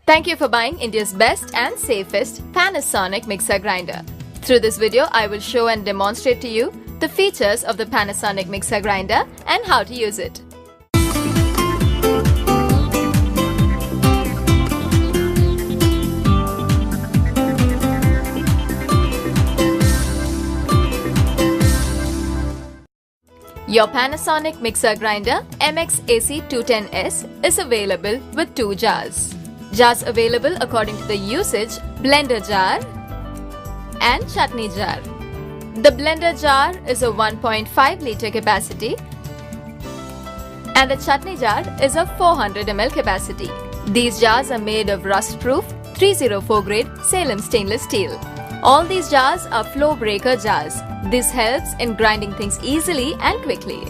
Thank you for buying India's best and safest Panasonic mixer grinder. Through this video, I will show and demonstrate to you the features of the Panasonic mixer grinder and how to use it. Your Panasonic mixer grinder Mx-Ac210s is available with two jars. Jars available according to the usage: blender jar and chutney jar. The blender jar is a 1.5 liter capacity and the chutney jar is a 400 ml capacity. These jars are made of rust-proof 304 grade Salem stainless steel. All these jars are flow breaker jars. This helps in grinding things easily and quickly.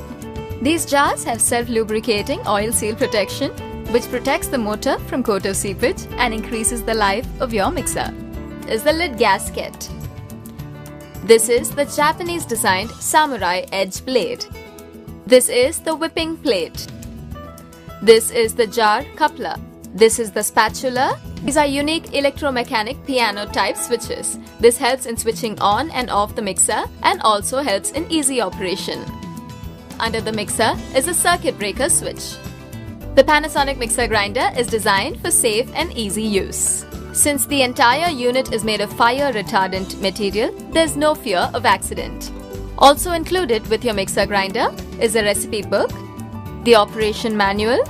These jars have self-lubricating oil seal protection, which protects the motor from coat of seepage and increases the life of your mixer. Is the lid gasket. This is the Japanese designed samurai edge blade. This is the whipping plate. This is the jar coupler. This is the spatula. These are unique electromechanic piano type switches. This helps in switching on and off the mixer and also helps in easy operation. Under the mixer is a circuit breaker switch. The Panasonic mixer grinder is designed for safe and easy use. Since the entire unit is made of fire retardant material, there's no fear of accident. Also included with your mixer grinder is a recipe book, the operation manual,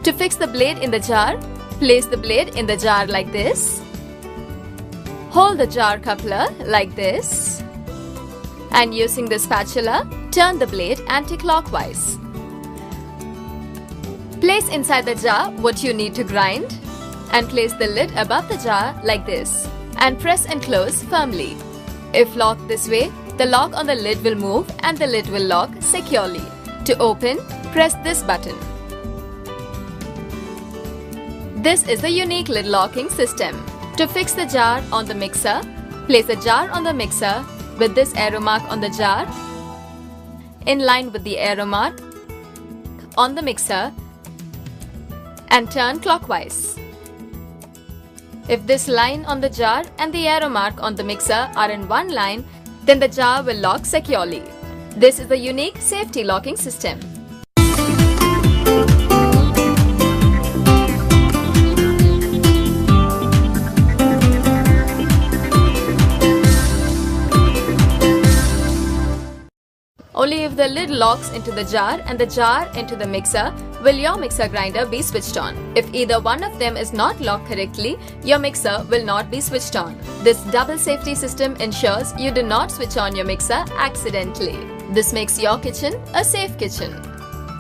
to fix the blade in the jar. Place the blade in the jar like this. Hold the jar coupler like this. And using the spatula, turn the blade anti-clockwise. Place inside the jar what you need to grind and place the lid above the jar like this and press and close firmly. If locked this way, the lock on the lid will move and the lid will lock securely. To open, press this button. This is the unique lid locking system. To fix the jar on the mixer, place the jar on the mixer with this arrow mark on the jar in line with the arrow mark on the mixer and turn clockwise. If this line on the jar and the arrow mark on the mixer are in one line, then the jar will lock securely. This is the unique safety locking system. Only if the lid locks into the jar and the jar into the mixer will your mixer grinder be switched on. If either one of them is not locked correctly, your mixer will not be switched on. This double safety system ensures you do not switch on your mixer accidentally. This makes your kitchen a safe kitchen.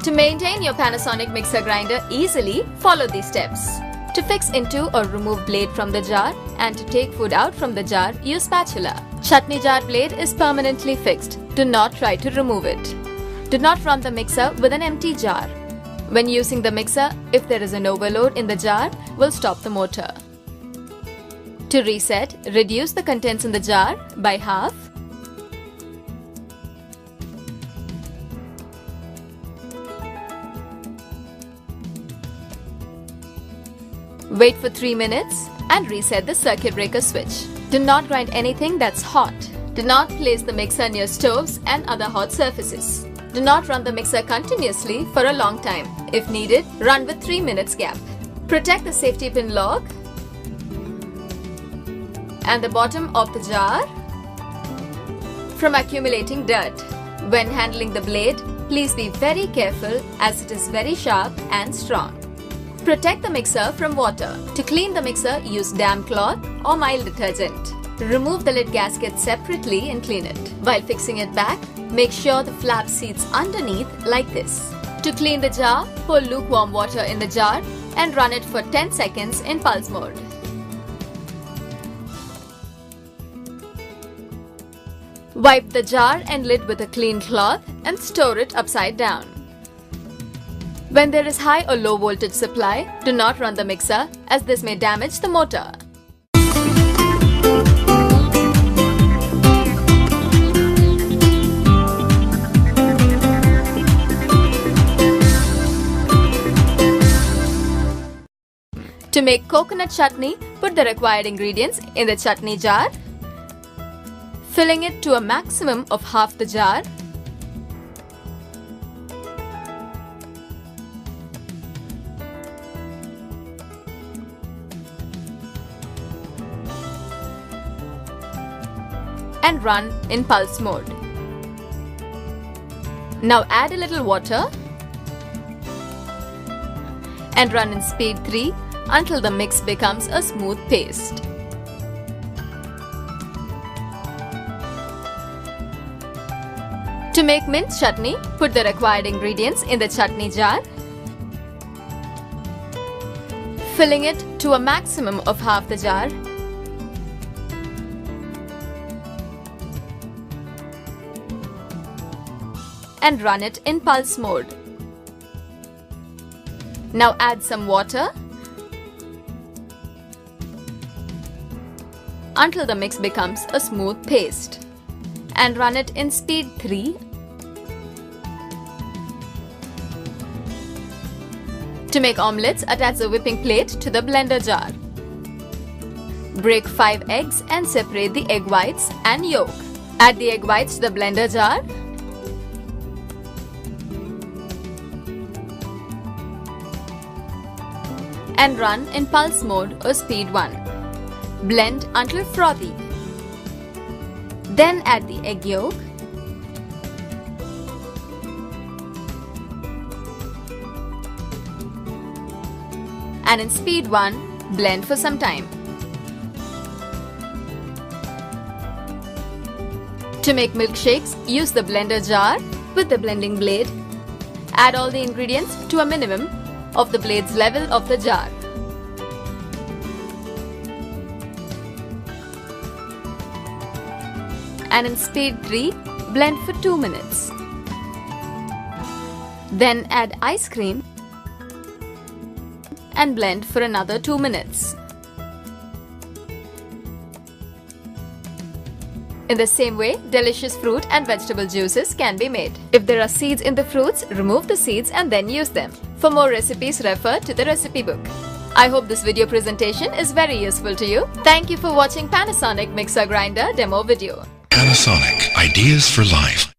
To maintain your Panasonic mixer grinder easily, follow these steps. To fix into or remove blade from the jar and to take food out from the jar, use spatula. Chutney jar blade is permanently fixed. Do not try to remove it. Do not run the mixer with an empty jar. When using the mixer, if there is an overload in the jar, will stop the motor. To reset, reduce the contents in the jar by half. Wait for 3 minutes and reset the circuit breaker switch. Do not grind anything that's hot. Do not place the mixer near stoves and other hot surfaces. Do not run the mixer continuously for a long time. If needed, run with 3 minutes gap. Protect the safety pin lock and the bottom of the jar from accumulating dirt. When handling the blade, please be very careful as it is very sharp and strong. Protect the mixer from water. To clean the mixer, use damp cloth or mild detergent. Remove the lid gasket separately and clean it. While fixing it back, make sure the flap seats underneath like this. To clean the jar, pour lukewarm water in the jar and run it for 10 seconds in pulse mode. Wipe the jar and lid with a clean cloth and store it upside down. When there is high or low voltage supply, do not run the mixer as this may damage the motor. To make coconut chutney, put the required ingredients in the chutney jar, filling it to a maximum of half the jar. And run in pulse mode. Now add a little water and run in speed 3 until the mix becomes a smooth paste. To make mint chutney, put the required ingredients in the chutney jar, filling it to a maximum of half the jar. And run it in pulse mode. Now add some water until the mix becomes a smooth paste and run it in speed 3. To make omelets, attach the whipping plate to the blender jar. Break 5 eggs and separate the egg whites and yolk. Add the egg whites to the blender jar. And run in pulse mode or speed 1. Blend until frothy. Then add the egg yolk, and in speed 1, blend for some time. To make milkshakes, use the blender jar with the blending blade. Add all the ingredients to a minimum of the blade's level of the jar. And in speed 3, blend for 2 minutes. Then add ice cream and blend for another 2 minutes. In the same way, delicious fruit and vegetable juices can be made. If there are seeds in the fruits, remove the seeds and then use them. For more recipes, refer to the recipe book. I hope this video presentation is very useful to you. Thank you for watching Panasonic mixer grinder demo video. Panasonic, ideas for life.